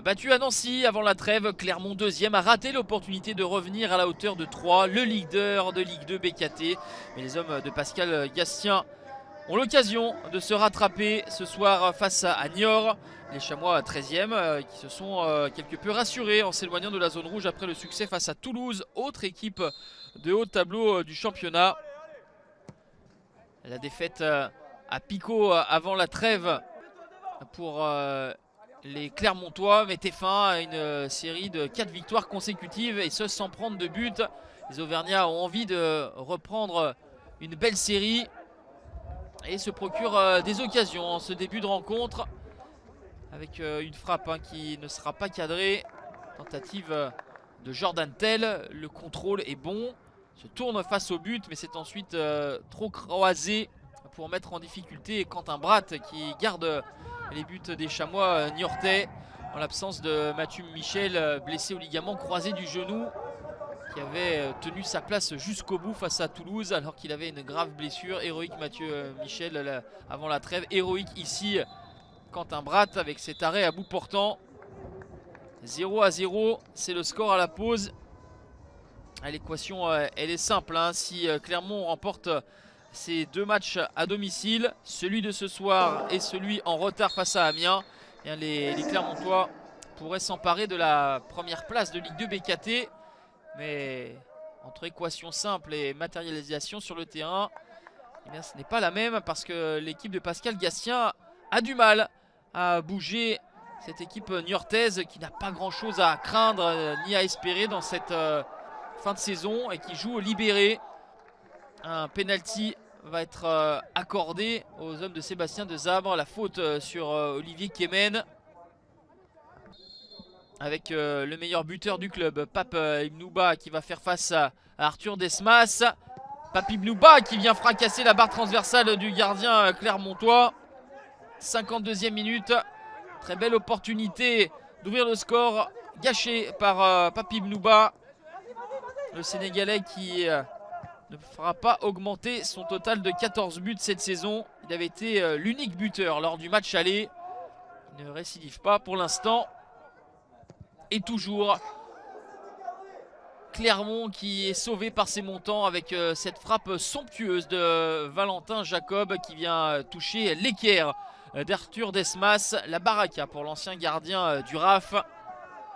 battu à Nancy avant la trêve. Clermont deuxième a raté l'opportunité de revenir à la hauteur de 3, le leader de Ligue 2 BKT. Mais les hommes de Pascal Gastien ont l'occasion de se rattraper ce soir face à Niort. Les Chamois 13e qui se sont quelque peu rassurés en s'éloignant de la zone rouge après le succès face à Toulouse, autre équipe de haut tableau du championnat. La défaite à Picaud avant la trêve pour les Clermontois mettait fin à une série de 4 victoires consécutives, et ce sans prendre de but. Les Auvergnats ont envie de reprendre une belle série et se procurent des occasions en ce début de rencontre avec une frappe qui ne sera pas cadrée. Tentative de Jordan Tell, le contrôle est bon, se tourne face au but, mais c'est ensuite trop croisé pour mettre en difficulté Quentin Bratt qui garde les buts des Chamois niortais en l'absence de Mathieu Michel, blessé au ligament croisé du genou, qui avait tenu sa place jusqu'au bout face à Toulouse alors qu'il avait une grave blessure. Héroïque Mathieu Michel avant la trêve, héroïque ici Quentin Bratt avec cet arrêt à bout portant. 0-0, c'est le score à la pause. L'équation elle est simple, si Clermont remporte ces 2 matchs à domicile, celui de ce soir et celui en retard face à Amiens, les Clermontois pourraient s'emparer de la première place de Ligue 2 BKT. Mais entre équation simple et matérialisation sur le terrain, ce n'est pas la même, parce que l'équipe de Pascal Gastien a du mal à bouger cette équipe niortaise qui n'a pas grand chose à craindre ni à espérer dans cette fin de saison et qui joue au libéré. Un penalty va être accordé aux hommes de Sébastien Desabre. La faute sur Olivier Kemen, avec le meilleur buteur du club, Pape Ibnouba, qui va faire face à Arthur Desmas. Pape Ibnouba qui vient fracasser la barre transversale du gardien clermontois. 52e minute. Très belle opportunité d'ouvrir le score, gâché par Pape Ibnouba, le Sénégalais qui ne fera pas augmenter son total de 14 buts cette saison. Il avait été l'unique buteur lors du match aller. Il ne récidive pas pour l'instant. Et toujours Clermont qui est sauvé par ses montants avec cette frappe somptueuse de Valentin Jacob qui vient toucher l'équerre d'Arthur Desmas. La baraka pour l'ancien gardien du RAF.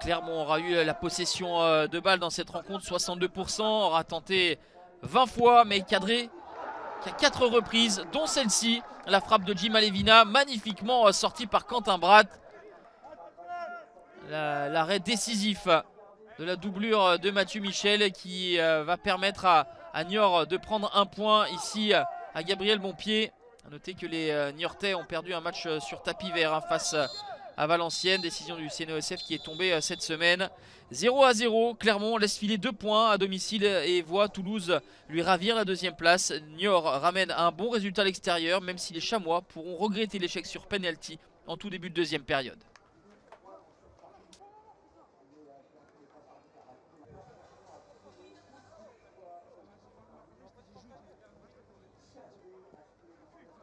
Clermont aura eu la possession de balle dans cette rencontre, 62%, aura tenté 20 fois mais cadré qu'à 4 reprises, dont celle-ci, la frappe de Jim Alevina, magnifiquement sortie par Quentin Bratt. L'arrêt décisif de la doublure de Mathieu Michel qui va permettre à Niort de prendre un point ici à Gabriel Bonpied. A noter que les Niortais ont perdu un match sur tapis vert face à Valenciennes. Décision du CNOSF qui est tombée cette semaine. 0-0, Clermont laisse filer 2 points à domicile et voit Toulouse lui ravir la 2e place. Niort ramène un bon résultat à l'extérieur, même si les Chamois pourront regretter l'échec sur penalty en tout début de 2e période.